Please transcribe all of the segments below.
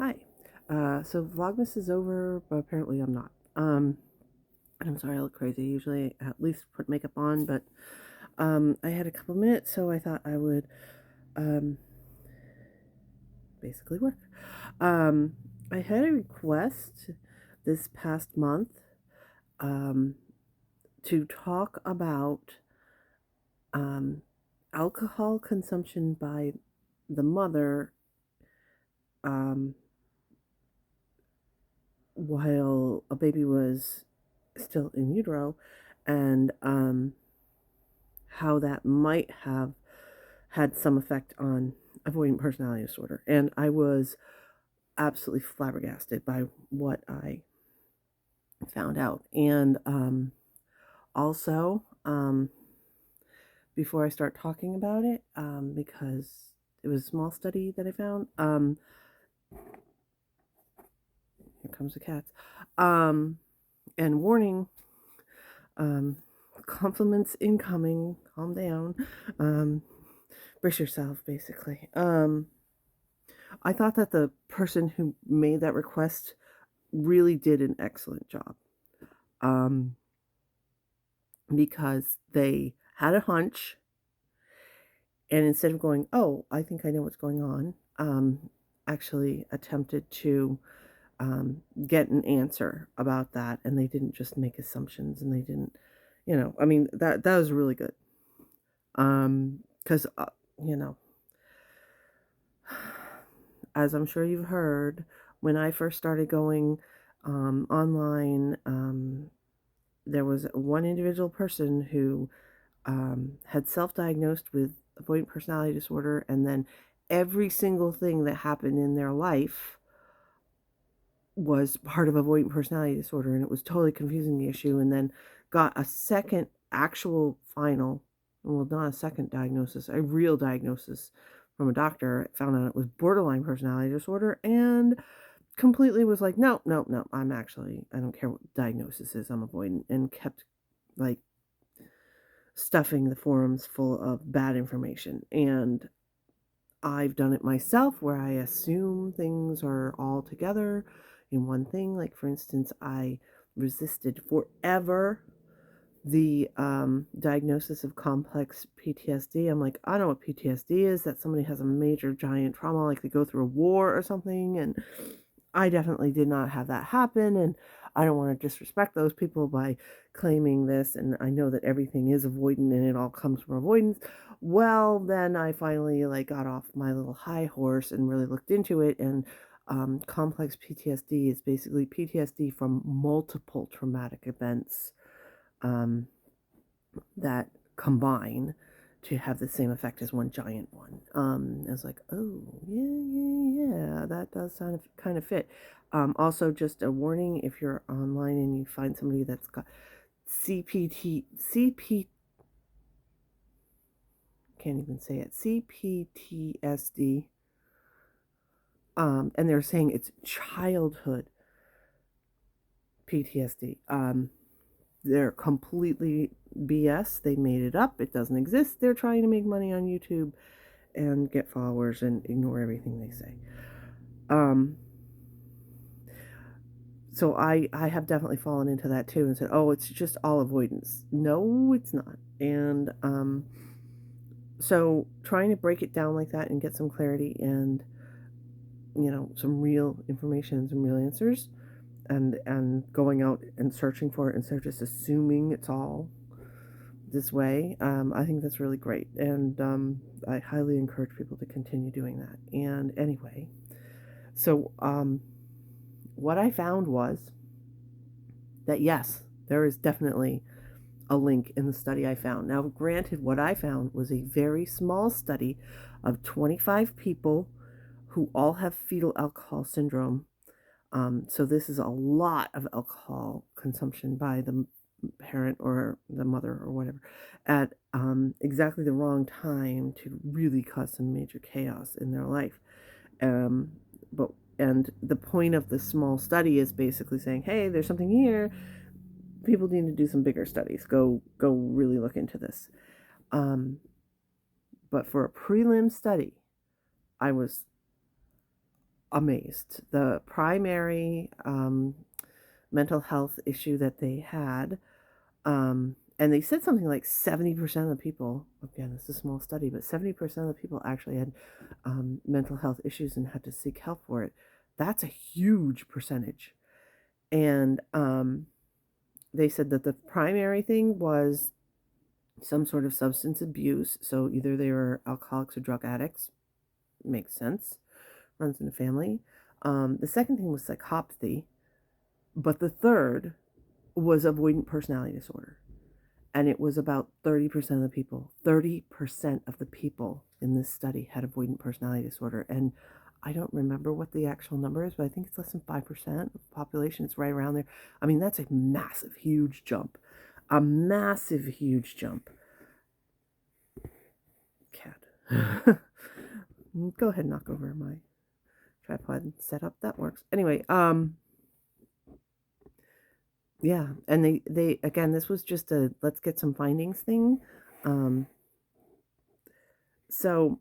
Hi. So Vlogmas is over, but apparently I'm not. And I'm sorry I look crazy. Usually I at least put makeup on, but I had a couple minutes, so I thought I would um, basically work. Um, I had a request this past month um, to talk about um, alcohol consumption by the mother um, while a baby was still in utero, and how that might have had some effect on avoidant personality disorder. And I was absolutely flabbergasted by what I found out. And also, before I start talking about it, because it was a small study that I found, here comes the cats. And warning, um, compliments incoming, calm down, um, brace yourself, basically. I thought that the person who made that request really did an excellent job, um, because they had a hunch, and instead of going, "Oh, I think I know what's going on," actually attempted to get an answer about that, and they didn't just make assumptions, and they didn't, I mean, that was really good, because you know, as I'm sure you've heard, when I first started going online, there was one individual person who had self diagnosed with avoidant personality disorder, and then every single thing that happened in their life was part of avoidant personality disorder, and it was totally confusing the issue. And then got a second actual final, well, not a second diagnosis, a real diagnosis from a doctor, found out it was borderline personality disorder, and completely was like, no, no, no, I don't care what diagnosis is, I'm avoidant, and kept like stuffing the forums full of bad information. And I've done it myself where I assume things are all together in one thing. Like, for instance, I resisted forever the diagnosis of complex PTSD. I'm like, I know what PTSD is, that somebody has a major giant trauma, like they go through a war or something. And I definitely did not have that happen. And I don't want to disrespect those people by claiming this. And I know that everything is avoidant and it all comes from avoidance. Well, then I finally got off my little high horse and really looked into it. And complex PTSD is basically PTSD from multiple traumatic events that combine to have the same effect as one giant one. I was like, oh, yeah, that does sound kind of fit. Also, just a warning, if you're online and you find somebody that's got can't even say it, CPTSD, and they're saying it's childhood PTSD. They're completely BS. They made it up. It doesn't exist. They're trying to make money on YouTube and get followers and ignore everything they say. Um, so I have definitely fallen into that too and said, oh, it's just all avoidance. No, it's not. And so trying to break it down like that and get some clarity and some real information, some real answers, and going out and searching for it instead of just assuming it's all this way. I think that's really great, and I highly encourage people to continue doing that. And anyway, so what I found was that yes, there is definitely a link in the study I found. Now, granted, what I found was a very small study of 25 people who all have fetal alcohol syndrome. So this is a lot of alcohol consumption by the parent or the mother or whatever at exactly the wrong time to really cause some major chaos in their life. Um, but and the point of this small study is basically saying, hey, there's something here. People need to do some bigger studies. Go really look into this. But for a prelim study, I was amazed. The primary mental health issue that they had, and they said something like 70% of the people, again, it's a small study, but 70% of the people actually had mental health issues and had to seek help for it. That's a huge percentage. And they said that the primary thing was some sort of substance abuse. So either they were alcoholics or drug addicts. Makes sense. Runs in the family. The second thing was psychopathy. But the third was avoidant personality disorder. And it was about 30% of the people. 30% of the people in this study had avoidant personality disorder. And I don't remember what the actual number is, but I think it's less than 5% of the population. It's right around there. I mean, that's a massive, huge jump. A massive, huge jump. Cat. Go ahead and knock over my tripod setup. That works. Anyway, yeah, and they again, this was just a let's get some findings thing. So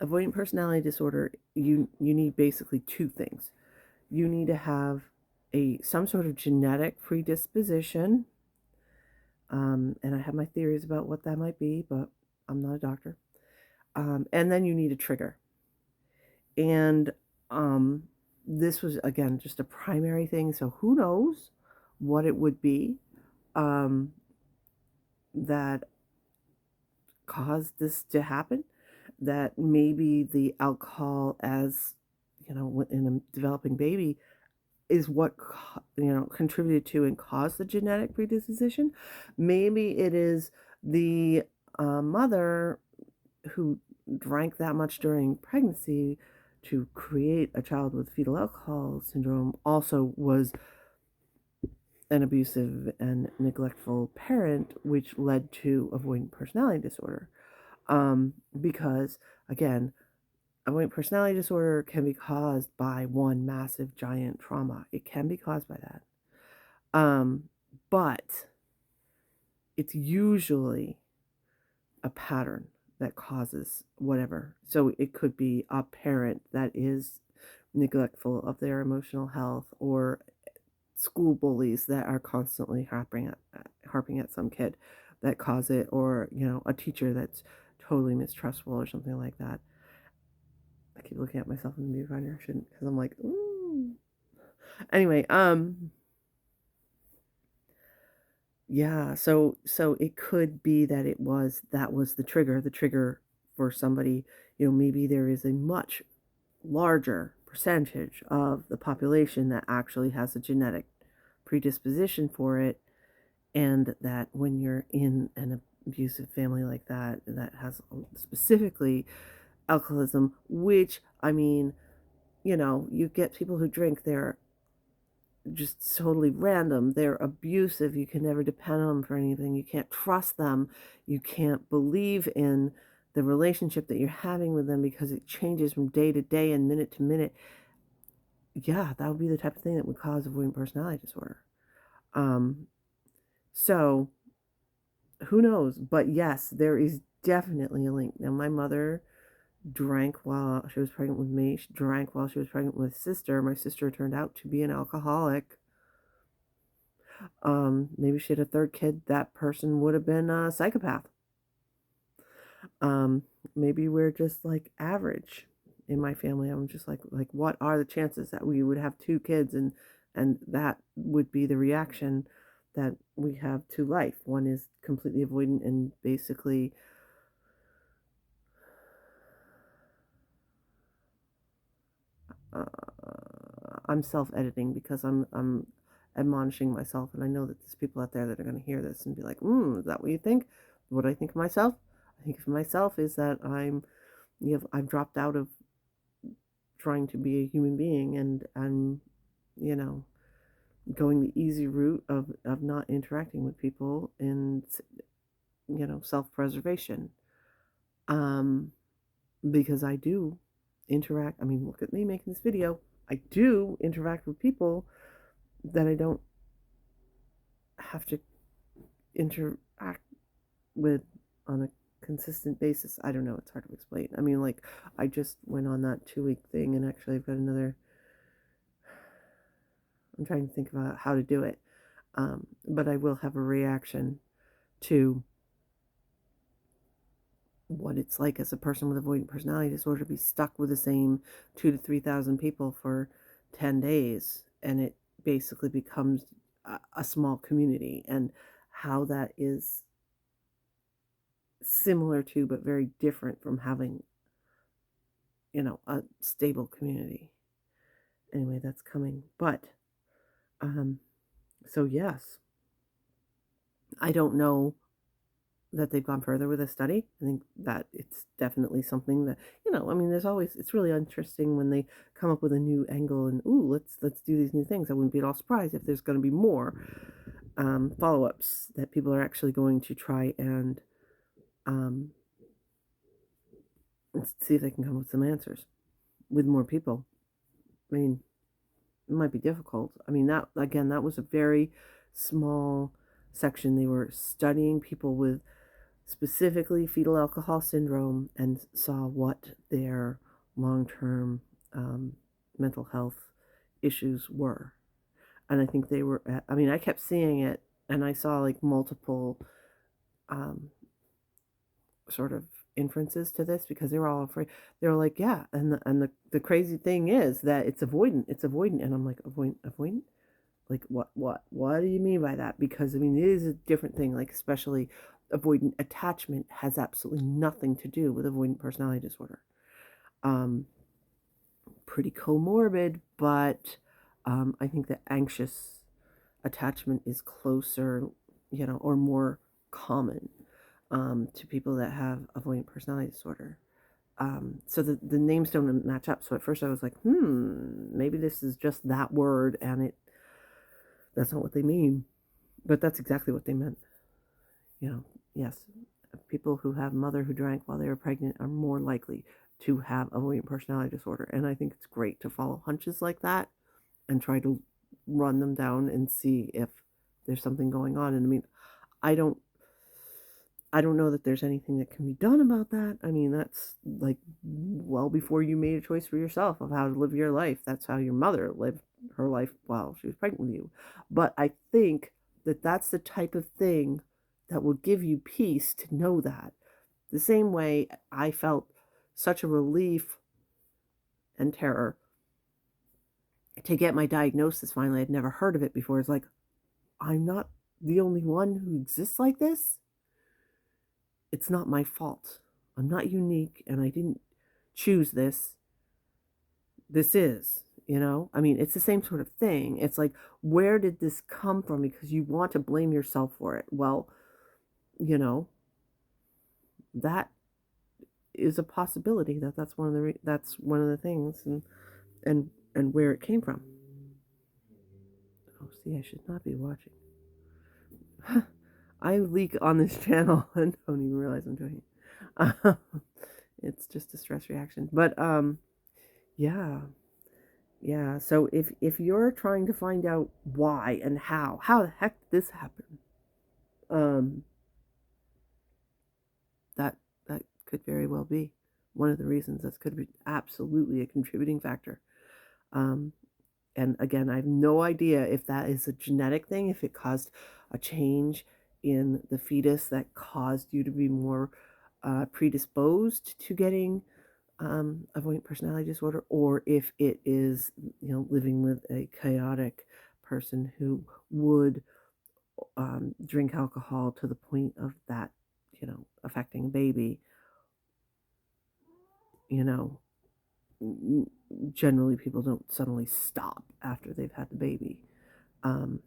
avoidant personality disorder, you need basically two things. You need to have some sort of genetic predisposition, and I have my theories about what that might be, but I'm not a doctor. And then you need a trigger. And this was again just a primary thing, so who knows what it would be that caused this to happen. That maybe the alcohol, as you know, in a developing baby, is what contributed to and caused the genetic predisposition. Maybe it is the mother who drank that much during pregnancy to create a child with fetal alcohol syndrome, also was an abusive and neglectful parent, which led to avoidant personality disorder. Because again, avoidant personality disorder can be caused by one massive giant trauma. It can be caused by that. But it's usually a pattern that causes whatever. So it could be a parent that is neglectful of their emotional health, or school bullies that are constantly harping at some kid that cause it, or a teacher that's totally mistrustful or something like that. I keep looking at myself in the viewfinder. I shouldn't, because I'm like, ooh. Anyway, yeah, so it could be that that was the trigger for somebody. Maybe there is a much larger percentage of the population that actually has a genetic predisposition for it, and that when you're in an abusive family like that has specifically alcoholism, which, I mean, you get people who drink, they're just totally random, they're abusive, you can never depend on them for anything, you can't trust them, you can't believe in the relationship that you're having with them because it changes from day to day and minute to minute. Yeah, that would be the type of thing that would cause avoidant personality disorder. So who knows? But yes, there is definitely a link. Now, my mother drank while she was pregnant with me. She drank while she was pregnant with my sister. My sister turned out to be an alcoholic. Maybe she had a third kid. That person would have been a psychopath. Maybe we're just like average in my family. I'm just like what are the chances that we would have two kids, and that would be the reaction that we have to life. One is completely avoidant and basically I'm self-editing because I'm admonishing myself, and I know that there's people out there that are going to hear this and be like, is that what you think? What I think of myself? I think of myself is that I've dropped out of trying to be a human being, and I'm, you know, going the easy route of not interacting with people and, self-preservation. Um, because I do interact. I mean, look at me making this video. I do interact with people that I don't have to interact with on a consistent basis. I don't know, it's hard to explain. I mean, like, I just went on that 2-week thing, and actually I've got another. I'm trying to think about how to do it. But I will have a reaction to what it's like as a person with avoidant personality disorder to be stuck with the same 2 to 3,000 people for 10 days, and it basically becomes a small community, and how that is similar to but very different from having, a stable community. Anyway, that's coming. But um so yes, I don't know that they've gone further with a study. I think that it's definitely something that, I mean, it's really interesting when they come up with a new angle and, ooh, let's do these new things. I wouldn't be at all surprised if there's going to be more follow-ups that people are actually going to try and um, see if they can come up with some answers with more people. I mean, it might be difficult. I mean, that was a very small section. They were studying people with specifically fetal alcohol syndrome and saw what their long-term mental health issues were. And I think they were, I mean, I kept seeing it, and I saw like multiple um, sort of inferences to this, because they were all afraid. They were like, yeah, and the crazy thing is that it's avoidant, and I'm like, avoidant. Like, what do you mean by that? Because I mean, it is a different thing. Like, especially avoidant attachment has absolutely nothing to do with avoidant personality disorder. Um, Pretty comorbid, but I think that anxious attachment is closer, or more common to people that have avoidant personality disorder. So the names don't match up. So at first I was like, maybe this is just that word, and that's not what they mean. But that's exactly what they meant. Yes, people who have a mother who drank while they were pregnant are more likely to have avoidant personality disorder. And I think it's great to follow hunches like that and try to run them down and see if there's something going on. And I mean, I don't I don't know that there's anything that can be done about that. I mean, that's like well before you made a choice for yourself of how to live your life. That's how your mother lived her life while she was pregnant with you. But I think that that's the type of thing that will give you peace to know that. The same way I felt such a relief and terror to get my diagnosis finally. I'd never heard of it before. It's like, I'm not the only one who exists like this. It's not my fault. I'm not unique, and I didn't choose this. This is, I mean, it's the same sort of thing. It's like, where did this come from? Because you want to blame yourself for it. Well, you know, that is a possibility that's one of the things, and where it came from. Oh, see, I should not be watching. I leak on this channel and don't even realize I'm doing it. It's just a stress reaction. But yeah. Yeah. So if you're trying to find out why and how the heck did this happen? Um that that could very well be one of the reasons. That could be absolutely a contributing factor. Um and again, I have no idea if that is a genetic thing, if it caused a change in the fetus that caused you to be more predisposed to getting avoidant personality disorder, or if it is, living with a chaotic person who would drink alcohol to the point of that, affecting a baby. You know, Generally people don't suddenly stop after they've had the baby. Um,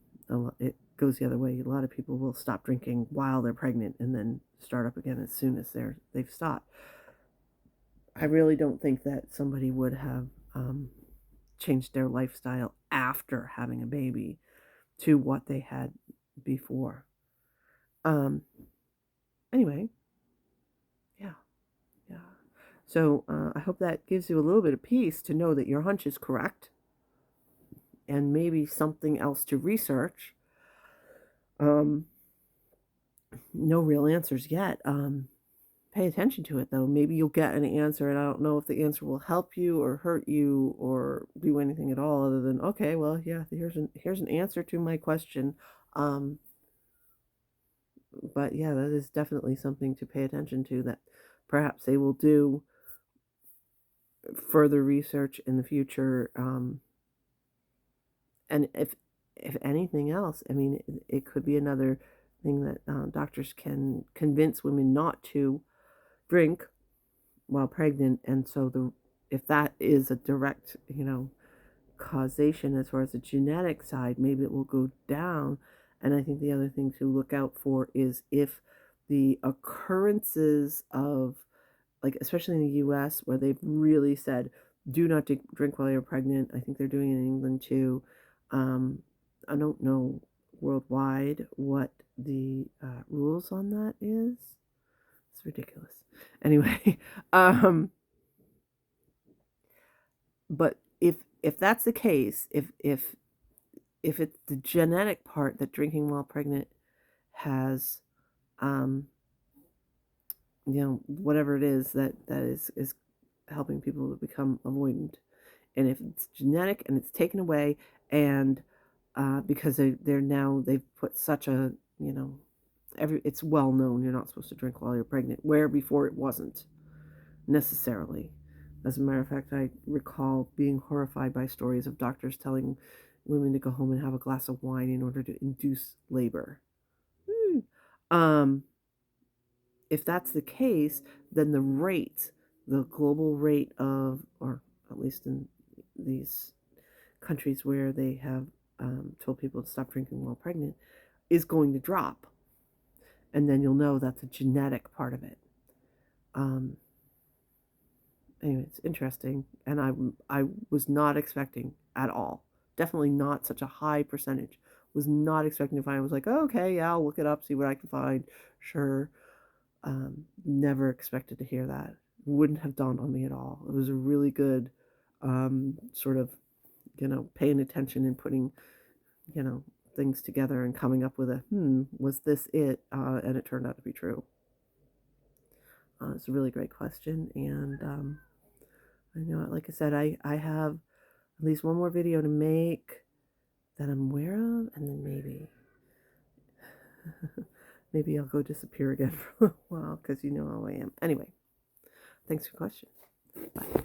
it goes the other way. A lot of people will stop drinking while they're pregnant and then start up again as soon as they've stopped. I really don't think that somebody would have changed their lifestyle after having a baby to what they had before. Um, anyway, yeah, yeah. So I hope that gives you a little bit of peace to know that your hunch is correct, and maybe something else to research. Um, no real answers yet. pay attention to it, though. Maybe you'll get an answer, and I don't know if the answer will help you or hurt you or do anything at all other than, "Okay, well, yeah, here's an answer to my question." Um, but yeah, that is definitely something to pay attention to, that perhaps they will do further research in the future, and if anything else, I mean, it could be another thing that, doctors can convince women not to drink while pregnant, and so the if that is a direct, causation as far as the genetic side, maybe it will go down. And I think the other thing to look out for is if the occurrences of, like, especially in the US, where they've really said, do not drink while you're pregnant. I think they're doing it in England too. Um, I don't know worldwide what the rules on that is. It's ridiculous. Anyway, um, but if that's the case, if it's the genetic part that drinking while pregnant has, um, whatever it is that is helping people to become avoidant, and if it's genetic and it's taken away, and because they've put such a, it's well known you're not supposed to drink while you're pregnant, where before it wasn't necessarily. As a matter of fact, I recall being horrified by stories of doctors telling women to go home and have a glass of wine in order to induce labor. Hmm. Um, if that's the case, then the global rate of, or at least in these countries where they have told people to stop drinking while pregnant, is going to drop. And then you'll know that's a genetic part of it. Um, anyway, it's interesting, and I was not expecting at all. Definitely not such a high percentage. Was not expecting to find. I was like, oh, okay, yeah, I'll look it up, see what I can find. Sure. Never expected to hear that. Wouldn't have dawned on me at all. It was a really good sort of, paying attention and putting, you know, things together and coming up with was this it? And it turned out to be true. It's a really great question, and I know, like I said, I have at least one more video to make that I'm aware of, and then maybe I'll go disappear again for a while because you know how I am. Anyway, thanks for the question. Bye.